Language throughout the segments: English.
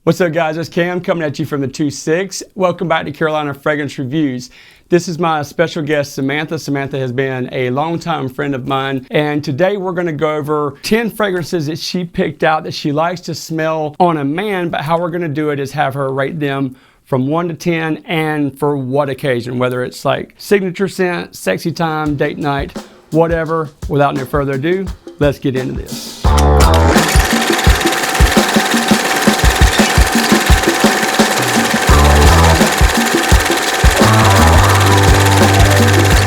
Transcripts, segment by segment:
What's up, guys? It's Cam coming at you from the 2-6. Welcome back to Carolina Fragrance Reviews. This is my special guest, Samantha. Samantha has been a longtime friend of mine, and today we're going to go over 10 fragrances that she picked out that she likes to smell on a man, but how we're going to do it is have her rate them from 1 to 10 and for what occasion, whether it's like signature scent, sexy time, date night, whatever. Without no further ado, let's get into this.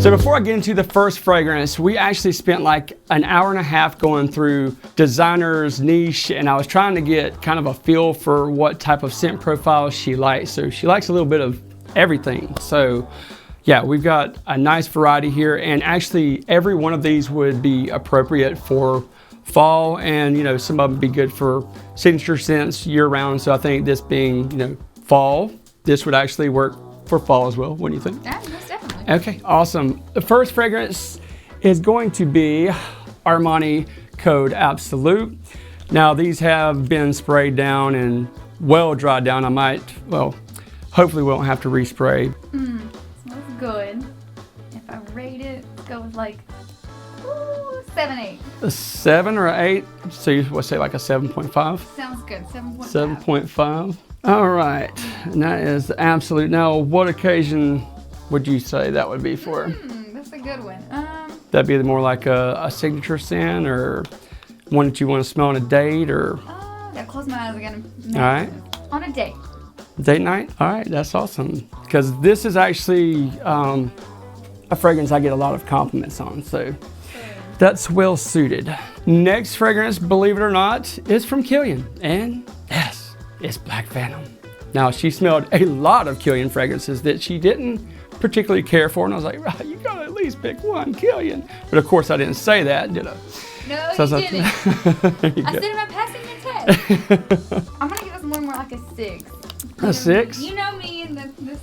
So before I get into the first fragrance, we actually spent like an hour and a half going through designers, niche, and I was trying to get kind of a feel for what type of scent profile she likes. So she likes a little bit of everything. So yeah, we've got a nice variety here, and actually every one of these would be appropriate for fall, and you know, some of them would be good for signature scents year round. So I think this being, you know, fall, this would actually work for fall as well. What do you think? Yeah, most definitely. Okay, awesome. The first fragrance is going to be Armani Code Absolute. Now these have been sprayed down and well dried down. I might, well, hopefully we won't have to respray. Smells good. If I rate it, go with like 7, 8. A 7 or 8? So you would say like a 7.5? Sounds good. 7.5. 7.5. All right, and that is the Absolute. Now, what occasion would you say that would be for? That's a good one. That'd be more like a signature scent, or one that you want to smell on a date, or? Gotta close my eyes again. All right. On a date. Date night? All right, that's awesome. Because this is actually a fragrance I get a lot of compliments on, so that's well suited. Next fragrance, believe it or not, is from Kilian, and yes, it's Black Phantom. Now, she smelled a lot of Kilian fragrances that she didn't particularly care for, and I was like, right, you gotta at least pick one, Kilian. But of course I didn't say that, did I? No, So you didn't. I said, am I passing the test? I'm gonna give this one more like a 6. A 6? You know me and this.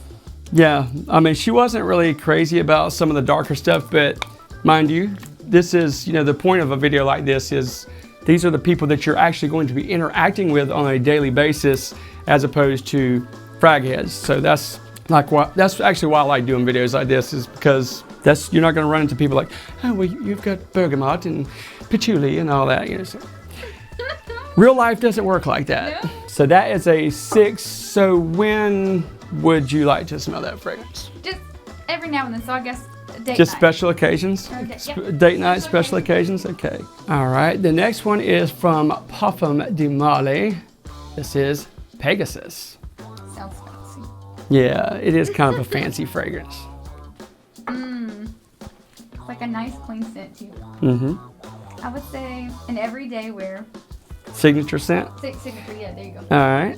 Yeah, I mean, she wasn't really crazy about some of the darker stuff, but mind you, this is, you know, the point of a video like this is these are the people that you're actually going to be interacting with on a daily basis, as opposed to frag heads. So that's like that's actually why I like doing videos like this, is because you're not going to run into people like, oh, well, you've got bergamot and patchouli and all that. You know, so real life doesn't work like that. No. So that is a 6. So when would you like to smell that fragrance? Just every now and then. So I guess date Just night. special occasions? Okay, yep. Date night, special occasions? Okay. All right. The next one is from Parfum de Marly. This is Pegasus. Sounds fancy. Yeah, it is kind of a fancy fragrance. It's like a nice clean scent too. Mm-hmm. I would say an everyday wear. Signature scent? Signature, yeah, there you go. All right.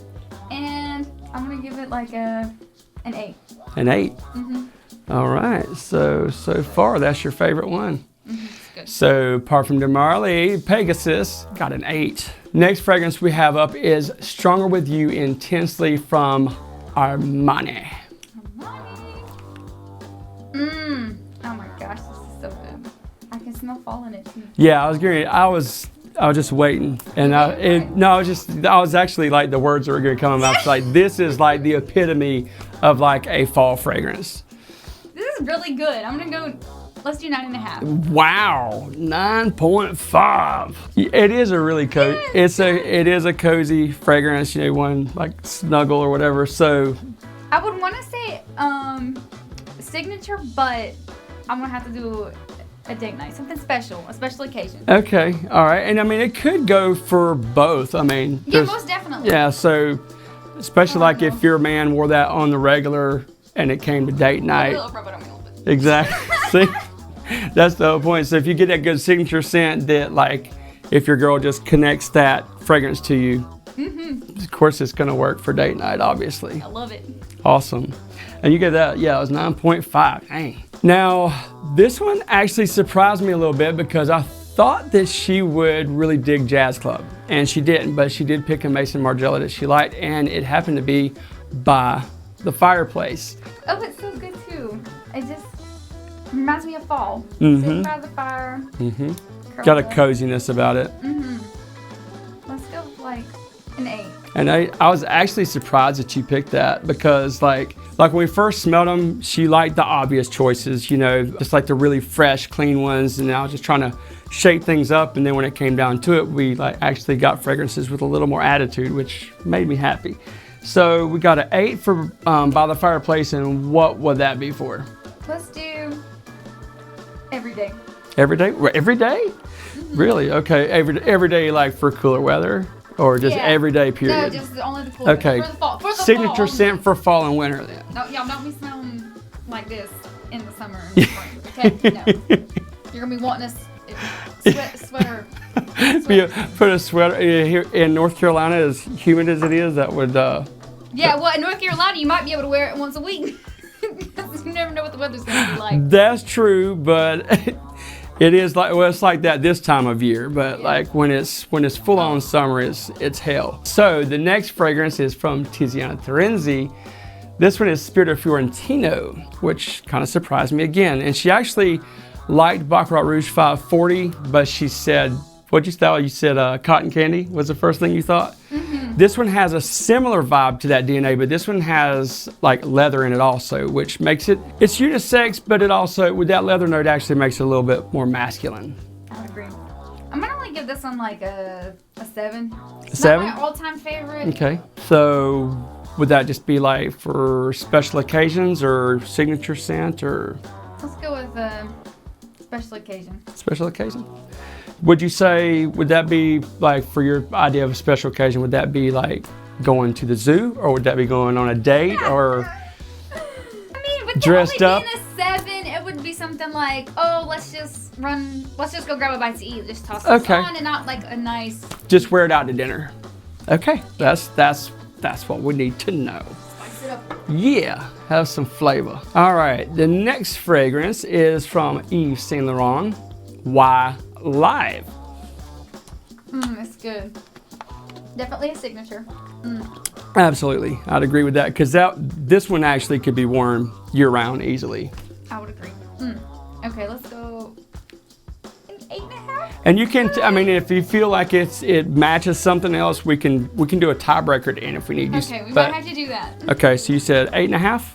And I'm gonna give it like an 8. An 8. Mm-hmm. All right. So far, that's your favorite one. Mm-hmm. It's good. So Parfum de Marly, Pegasus, got an 8. Next fragrance we have up is Stronger With You Intensely from Armani. Oh my gosh, this is so good. I can smell fall in it too. Yeah, I was just waiting, and I was actually like, the words that were going to come out. Like, this is like the epitome of like a fall fragrance. This is really good. I'm gonna go. Let's do 9.5. Wow, 9.5. It is a really cozy. It is a cozy fragrance. You know, one like snuggle or whatever. So I would want to say signature, but I'm gonna have to do a date night, something special, a special occasion. okay, all right, and I mean it could go for both. I mean, Yeah, most definitely. yeah. So especially like if your man wore that on the regular and it came to date night. Exactly. See, that's the whole point. So if you get that good signature scent that, like, if your girl just connects that fragrance to you, of course it's gonna work for date night, obviously. I love it. Awesome. And you get that, yeah, it was 9.5. Dang. Now, this one actually surprised me a little bit because I thought that she would really dig Jazz Club, and she didn't, but she did pick a Mason Margiela that she liked, and it happened to be by the Fireplace. Oh, it smells good too. It just reminds me of fall. Mm-hmm. Sitting by the fire. Mm-hmm. Got a coziness about it. Mm-hmm. Let's go with like an 8. And I was actually surprised that you picked that because like when we first smelled them, she liked the obvious choices, you know, just like the really fresh, clean ones. And I was just trying to shake things up. And then when it came down to it, we like actually got fragrances with a little more attitude, which made me happy. So we got an 8 for By the Fireplace. And what would that be for? Let's do every day. Every day? Every day? Mm-hmm. Really? Okay. Every day, like for cooler weather? Or just every day period? No, just only the cooler. Okay. For the fall. For the Signature fall. scent for fall and winter then. No, y'all don't be smelling like this in the summer and spring. Okay? No. You're going to be wanting a sweater. Put a sweater here in North Carolina, as humid as it is, that would. Yeah, well, in North Carolina, you might be able to wear it once a week. Because you never know what the weather's going to be like. That's true, but it is like, well, it's like that this time of year. But like when it's full on summer, it's hell. So the next fragrance is from Tiziana Terenzi. This one is Spirito Fiorentino, which kind of surprised me again. And she actually liked Baccarat Rouge 540, but she said, what'd you thought? You said cotton candy was the first thing you thought? Mm-hmm. This one has a similar vibe to that DNA, but this one has like leather in it also, which makes it's unisex, but it also, with that leather note, actually makes it a little bit more masculine. I agree. I'm gonna only give this one like a 7. It's 7? not my all-time favorite. Okay, so would that just be like for special occasions or signature scent or? Let's go with special occasion. Special occasion? Would you say, would that be like for your idea of a special occasion, would that be like going to the zoo or would that be going on a date or I mean, with dressed up? Being a 7, it would be something like, oh, let's just go grab a bite to eat. Just toss this on and not like a nice. Just wear it out to dinner. Okay, that's what we need to know. Spice it up. Yeah, have some flavor. All right, the next fragrance is from Yves Saint Laurent. Why Live? It's good. Definitely a signature. Absolutely, I'd agree with that because this one actually could be worn year round easily. I would agree. Okay, let's go an 8.5. And you can, I mean, if you feel like it matches something else, we can do a tiebreaker at the end if we need. Okay, we might have to do that. Okay, so you said 8.5.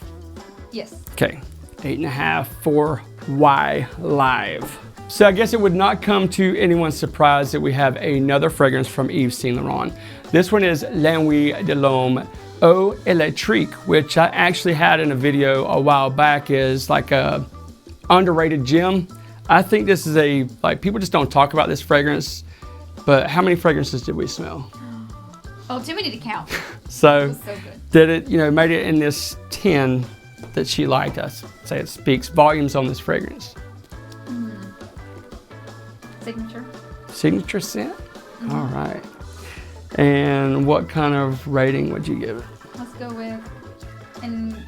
Yes. Okay, 8.5 for Why Live. So I guess it would not come to anyone's surprise that we have another fragrance from Yves Saint Laurent. This one is L'Ennui de l'Homme Eau Électrique, which I actually had in a video a while back as like a underrated gem. I think this is like people just don't talk about this fragrance, but how many fragrances did we smell? Oh, too many to count. So, it was so good. That it, made it in this 10 that she liked. I say it speaks volumes on this fragrance. Signature. Signature scent? All right. And what kind of rating would you give it? Let's go with an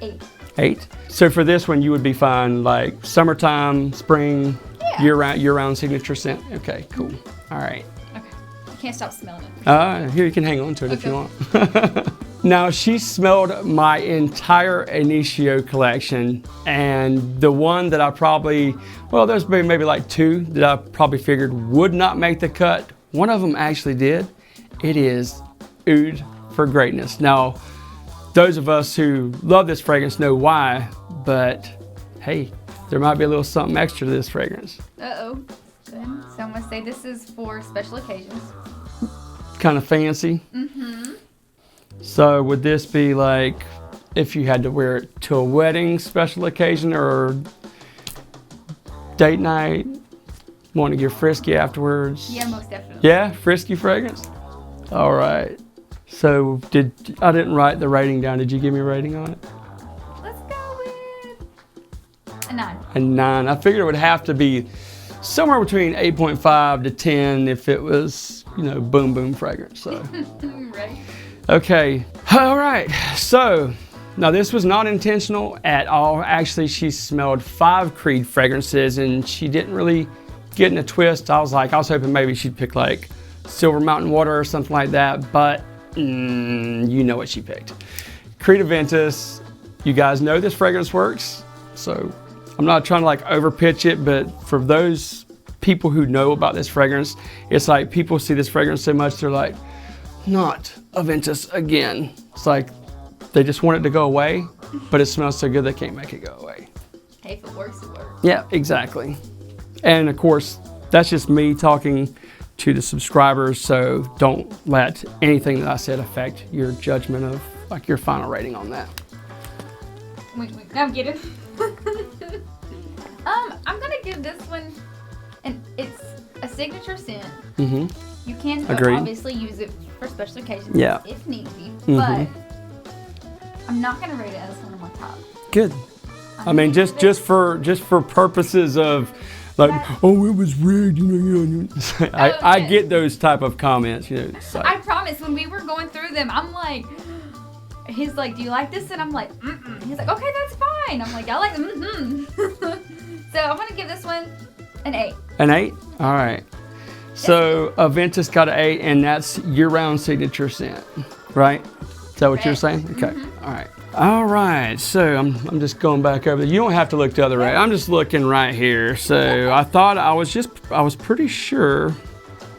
8. 8? So for this one, you would be fine like summertime, spring, year-round signature scent? Okay, cool. All right. Okay. I can't stop smelling it. Here, you can hang on to it if you want. Now, she smelled my entire Initio collection, and the one that I probably, there's maybe like 2 that I probably figured would not make the cut. One of them actually did. It is Oud for Greatness. Now, those of us who love this fragrance know why, but hey, there might be a little something extra to this fragrance. Uh-oh. Good. So I'm going to say this is for special occasions. Kind of fancy. Mm-hmm. So would this be like if you had to wear it to a wedding, special occasion, or date night, want to get frisky afterwards? Yeah, most definitely. Yeah, frisky fragrance? All right. So I didn't write the rating down. Did you give me a rating on it? Let's go with a 9. A 9. I figured it would have to be somewhere between 8.5 to 10 if it was, boom boom fragrance. So. Right. Okay, all right, so now this was not intentional at all. Actually, she smelled 5 Creed fragrances and she didn't really get in a twist. I was hoping maybe she'd pick like Silver Mountain Water or something like that, but you know what she picked. Creed Aventus, you guys know this fragrance works, so I'm not trying to like overpitch it, but for those people who know about this fragrance, it's like people see this fragrance so much, they're like, not Aventus again. It's like they just want it to go away, but it smells so good they can't make it go away. Hey, if it works, it works. Yeah, exactly. And of course, that's just me talking to the subscribers, so don't let anything that I said affect your judgment of like your final rating on that. Wait, I'm kidding. I'm gonna give this one, and it's a signature scent. Mm-hmm. You can obviously use it for special occasions if need be, but I'm not gonna rate it as one of my top. Good. I mean, just for purposes of like, oh, it was rigged, you know. I get those type of comments, you know. So. I promise, when we were going through them, I'm like, he's like, do you like this? And I'm like, mm-mm. He's like, okay, that's fine. I'm like, I like them. Mm-hmm. So I'm gonna give this one an 8. An 8? All right. So Aventus got an 8, and that's year-round signature scent, right? Is that what you're saying? Okay. Mm-hmm. All right. All right. So I'm just going back over. You don't have to look the other way. I'm just looking right here. So I thought I was pretty sure.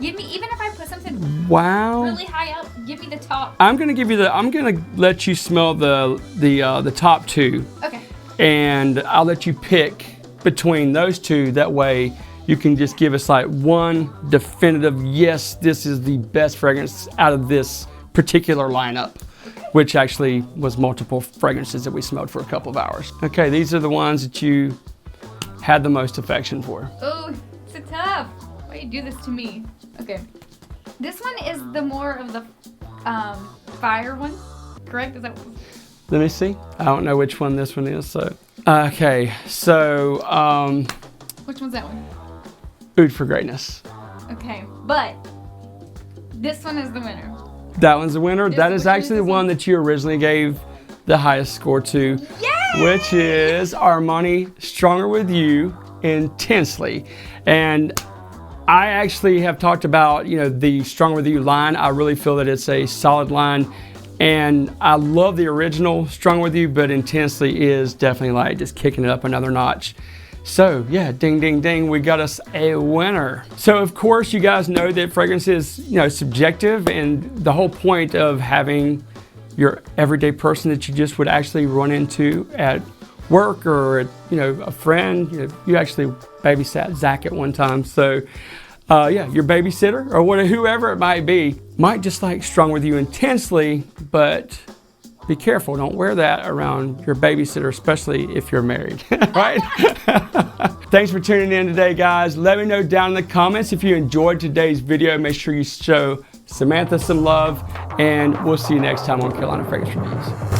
Give me, even if I put something really high up, give me the top. I'm gonna let you smell the top 2. Okay. And I'll let you pick between those 2. That way you can just give us like one definitive, yes, this is the best fragrance out of this particular lineup, which actually was multiple fragrances that we smelled for a couple of hours. Okay, these are the ones that you had the most affection for. Oh, it's so tough. Why do you do this to me? Okay. This one is the more of the fire one, correct? Is that what? Let me see. I don't know which one this one is. So, okay. So, which one's that one? Oud for Greatness. Okay, but this one is the winner. That one's the winner. That is actually the one that you originally gave the highest score to, which is Armani Stronger With You Intensely. And I actually have talked about, you know, the Stronger With You line. I really feel that it's a solid line. And I love the original Stronger With You, but Intensely is definitely like just kicking it up another notch. So yeah, ding, ding, ding, we got us a winner. So of course you guys know that fragrance is, you know, subjective, and the whole point of having your everyday person that you just would actually run into at work or, you know, a friend, you actually babysat Zach at one time. So yeah, your babysitter or whoever it might be, might just like Strong With You Intensely, but be careful, don't wear that around your babysitter, especially if you're married, right? Thanks for tuning in today, guys. Let me know down in the comments if you enjoyed today's video. Make sure you show Samantha some love, and we'll see you next time on Carolina Fragrance Reviews.